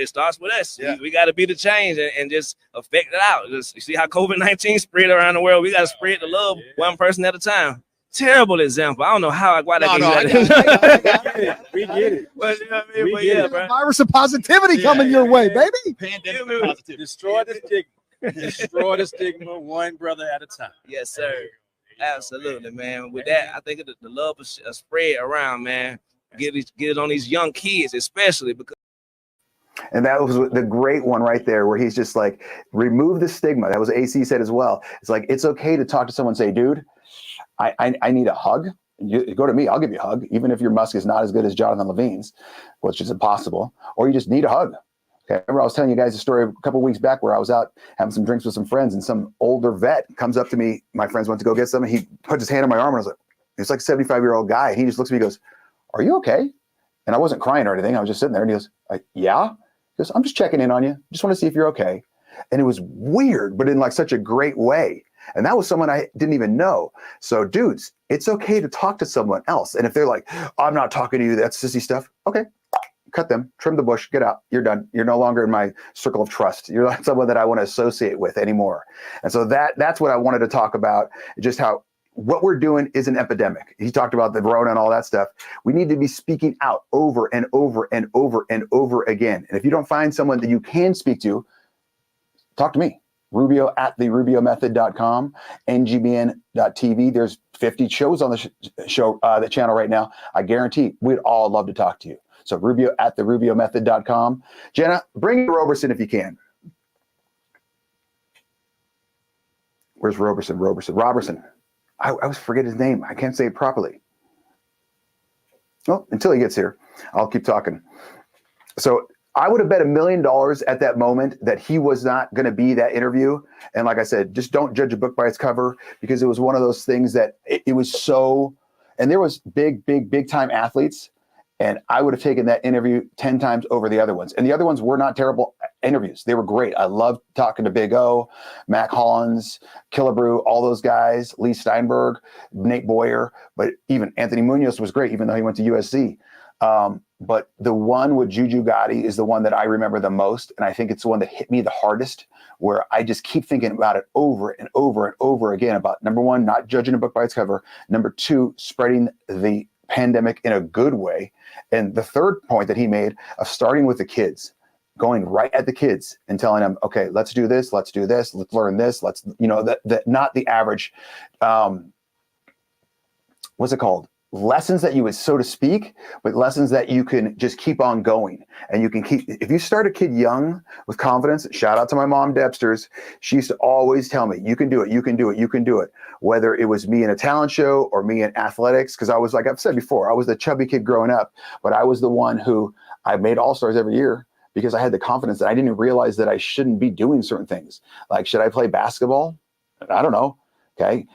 starts with us. Yeah. We got to be the change and just affect it out. You see how COVID-19 spread around the world. We got to spread the love one person at a time. Terrible example. I don't know why that. We get it. But, you know what I mean? But yeah, bro. Virus of positivity coming your way, baby. Pandemic positivity. Destroy the stigma. Destroy the stigma one brother at a time. Yes, sir. Absolutely, man. With that, I think the love is spread around, man. Get it on these young kids, especially because. And that was the great one right there, where he's just like, remove the stigma. That was AC said as well. It's like, it's okay to talk to someone and say, dude, I need a hug. You go to me, I'll give you a hug, even if your musk is not as good as Jonathan Levine's, which is impossible, or you just need a hug. Okay. I remember I was telling you guys a story a couple of weeks back where I was out having some drinks with some friends, and some older vet comes up to me. My friends went to go get some, and he put his hand on my arm, and I was like, he's like a 75-year-old guy. And he just looks at me and goes, are you okay? And I wasn't crying or anything. I was just sitting there, and he goes, yeah. He goes, I'm just checking in on you. Just want to see if you're okay. And it was weird, but in like such a great way. And that was someone I didn't even know. So dudes, it's okay to talk to someone else. And if they're like, I'm not talking to you, that's sissy stuff. Okay, cut them, trim the bush, get out. You're done. You're no longer in my circle of trust. You're not someone that I want to associate with anymore. And so that's what I wanted to talk about, just how what we're doing is an epidemic. He talked about the Corona and all that stuff. We need to be speaking out over and over and over and over again. And if you don't find someone that you can speak to, talk to me. Rubio at therubiomethod.com, NGBN.TV. There's 50 shows on the channel right now. I guarantee we'd all love to talk to you. So Rubio at therubiomethod.com. Jenna, bring Roberson if you can. Where's Roberson? I always forget his name. I can't say it properly. Well, until he gets here, I'll keep talking. So I would have bet $1 million at that moment that he was not going to be that interview. And like I said, just don't judge a book by its cover, because it was one of those things that it was so, and there was big time athletes. And I would have taken that interview 10 times over the other ones. And the other ones were not terrible interviews. They were great. I loved talking to Big O, Mac Hollins, Killebrew, all those guys, Lee Steinberg, Nate Boyer, but even Anthony Munoz was great, even though he went to USC. But the one with Juju Gotti is the one that I remember the most. And I think it's the one that hit me the hardest, where I just keep thinking about it over and over and over again about, number one, not judging a book by its cover. Number two, spreading the pandemic in a good way. And the third point that he made of starting with the kids, going right at the kids and telling them, okay, let's do this, let's learn this, that not the average, what's it called? Lessons that you would, so to speak, but lessons that you can just keep on going. And you can if you start a kid young with confidence, shout out to my mom, Debsters. She used to always tell me, you can do it, you can do it, you can do it. Whether it was me in a talent show or me in athletics, because I was, like I've said before, I was the chubby kid growing up, but I was the one who I made All-Stars every year because I had the confidence that I didn't realize that I shouldn't be doing certain things. Like, should I play basketball? I don't know. Okay.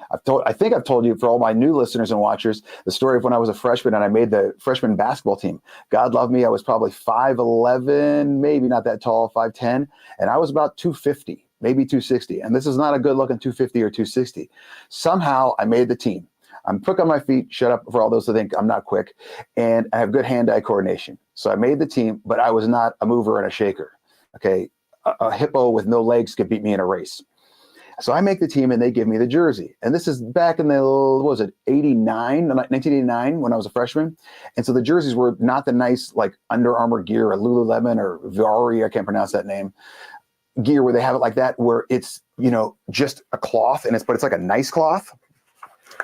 I think I've told you, for all my new listeners and watchers, the story of when I was a freshman and I made the freshman basketball team. God love me. I was probably 5'11", maybe not that tall, 5'10", and I was about 250, maybe 260. And this is not a good looking 250 or 260. Somehow I made the team. I'm quick on my feet. Shut up for all those who think I'm not quick. And I have good hand-eye coordination. So I made the team, but I was not a mover and a shaker. Okay. A hippo with no legs could beat me in a race. So I make the team and they give me the jersey. And this is back in the, what was it, 1989 when I was a freshman. And so the jerseys were not the nice like Under Armour gear or Lululemon or Vari, I can't pronounce that name, gear where they have it like that, where it's, just a cloth but it's like a nice cloth.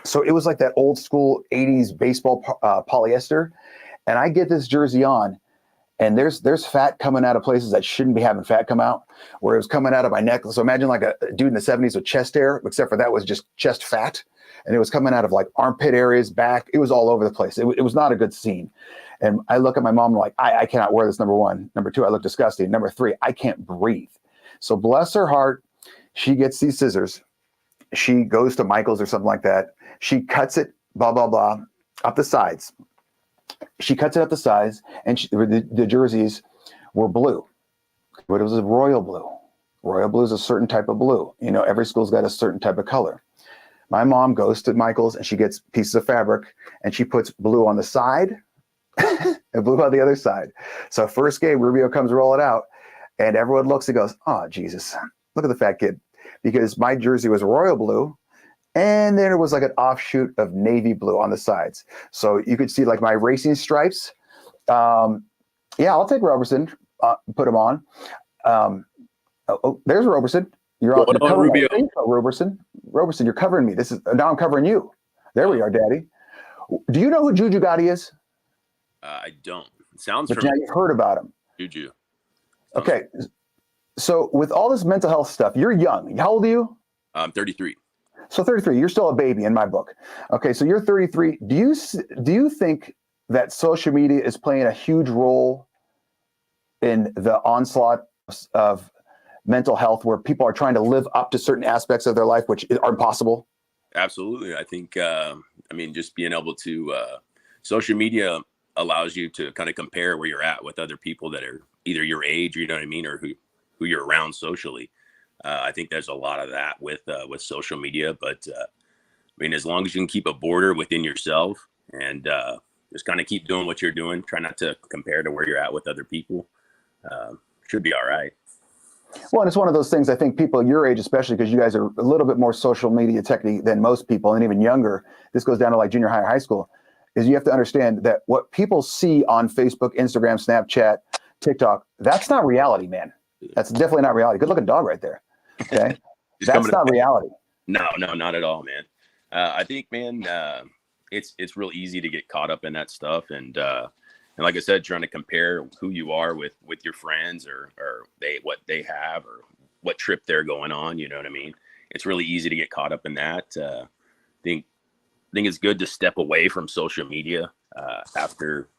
So it was like that old school 80s baseball polyester. And I get this jersey on. And there's fat coming out of places that shouldn't be having fat come out, where it was coming out of my neck. So imagine like a dude in the 70s with chest hair, except for that was just chest fat. And it was coming out of like armpit areas, back. It was all over the place. It was not a good scene. And I look at my mom like, I cannot wear this, number one. Number two, I look disgusting. Number three, I can't breathe. So bless her heart, she gets these scissors. She goes to Michael's or something like that. She cuts it, blah, blah, blah, up the sides. She cuts it up the sides, and the jerseys were blue, but it was a royal blue. Royal blue is a certain type of blue. Every school's got a certain type of color. My mom goes to Michael's and she gets pieces of fabric and she puts blue on the side and blue on the other side. So first game, Rubio comes rolling out and everyone looks and goes, oh, Jesus, look at the fat kid. Because my jersey was royal blue. And then it was like an offshoot of navy blue on the sides. So you could see like my racing stripes. Yeah, I'll take Roberson, put him on. There's Roberson. You're covering Rubio. Roberson, you're covering me. Now I'm covering you. There we are, Daddy. Do you know who Juju Gotti is? I don't. It sounds familiar. But you've heard about him. Juju. Okay. So with all this mental health stuff, you're young. How old are you? I'm 33. So 33, you're still a baby in my book. Okay, so you're 33. Do you think that social media is playing a huge role in the onslaught of mental health, where people are trying to live up to certain aspects of their life which are impossible? Absolutely. I think, just being able to, social media allows you to kind of compare where you're at with other people that are either your age, or, or who you're around socially. I think there's a lot of that with social media, but as long as you can keep a border within yourself and just kind of keep doing what you're doing, try not to compare to where you're at with other people, should be all right. Well, and it's one of those things, I think people your age, especially because you guys are a little bit more social media techy than most people, and even younger, this goes down to like junior high or high school, is you have to understand that what people see on Facebook, Instagram, Snapchat, TikTok, that's not reality, man. That's definitely not reality. Good looking dog right there. Okay. That's not reality. No, not at all, man. I think, man, it's real easy to get caught up in that stuff. And like I said, trying to compare who you are with your friends or what they have or what trip they're going on. You know what I mean? It's really easy to get caught up in that. I think it's good to step away from social media after,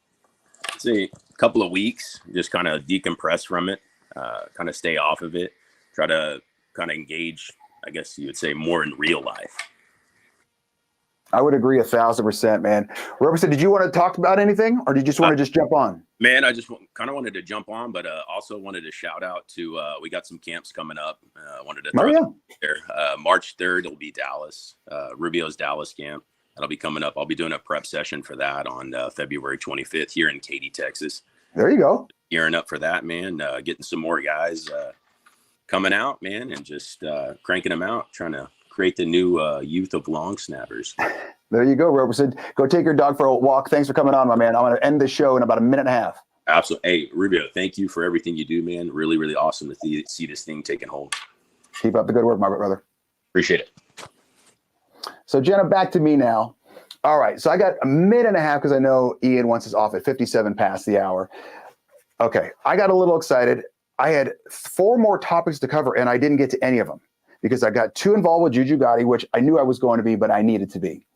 say, a couple of weeks, just kind of decompress from it, kind of stay off of it, try to kind of engage, I guess you would say, more in real life. I would agree 1,000%, man. Robertson, did you want to talk about anything, or did you just want to just jump on? Man, I just kind of wanted to jump on, but also wanted to shout out to, we got some camps coming up. Wanted to throw them there. March 3rd, it'll be Dallas, Rubio's Dallas camp. That'll be coming up. I'll be doing a prep session for that on February 25th here in Katy, Texas. There you go. Gearing up for that, man. Getting some more guys coming out, man, and just cranking them out, trying to create the new youth of long snappers. There you go, Robertson. Go take your dog for a walk. Thanks for coming on, my man. I'm going to end the show in about a minute and a half. Absolutely. Hey, Rubio, thank you for everything you do, man. Really, really awesome to see this thing taking hold. Keep up the good work, my brother. Appreciate it. So, Jenna, back to me now. All right. So I got a minute and a half because I know Ian wants us off at 57 past the hour. Okay. I got a little excited. I had 4 more topics to cover, and I didn't get to any of them because I got too involved with Juju Gotti, which I knew I was going to be, but I needed to be.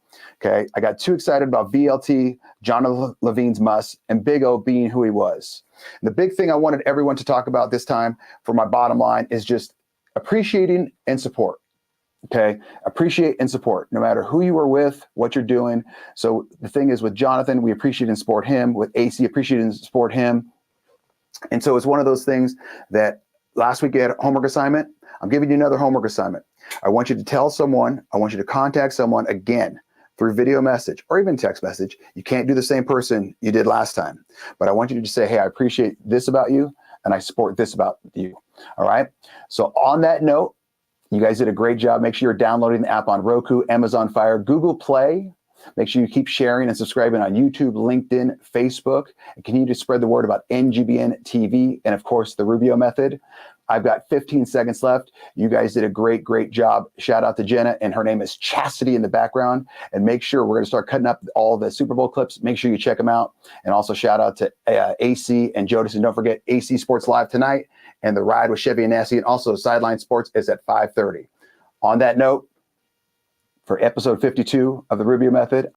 Okay. I got too excited about VLT, Jonathan Levine's muss, and Big O being who he was. And the big thing I wanted everyone to talk about this time for my bottom line is just appreciating and support. Okay. Appreciate and support no matter who you are with, what you're doing. So the thing is with Jonathan, we appreciate and support him. With AC, appreciate and support him. And so it's one of those things that last week you had a homework assignment. I'm giving you another homework assignment. I want you to tell someone, I want you to contact someone again through video message or even text message. You can't do the same person you did last time, but I want you to just say, hey, I appreciate this about you and I support this about you. All right. So on that note, you guys did a great job. Make sure you're downloading the app on Roku, Amazon Fire, Google Play. Make sure you keep sharing and subscribing on YouTube, LinkedIn, Facebook, and continue to spread the word about NGBN TV and, of course, the Rubio method. I've got 15 seconds left. You guys did a great, great job. Shout out to Jenna, and her name is Chastity in the background. And make sure we're going to start cutting up all the Super Bowl clips. Make sure you check them out. And also shout out to AC and Jodis. And don't forget AC Sports Live tonight and The Ride with Chevy and Nasty. And also Sideline Sports is at 5:30. On that note, for episode 52 of the Rubio Method,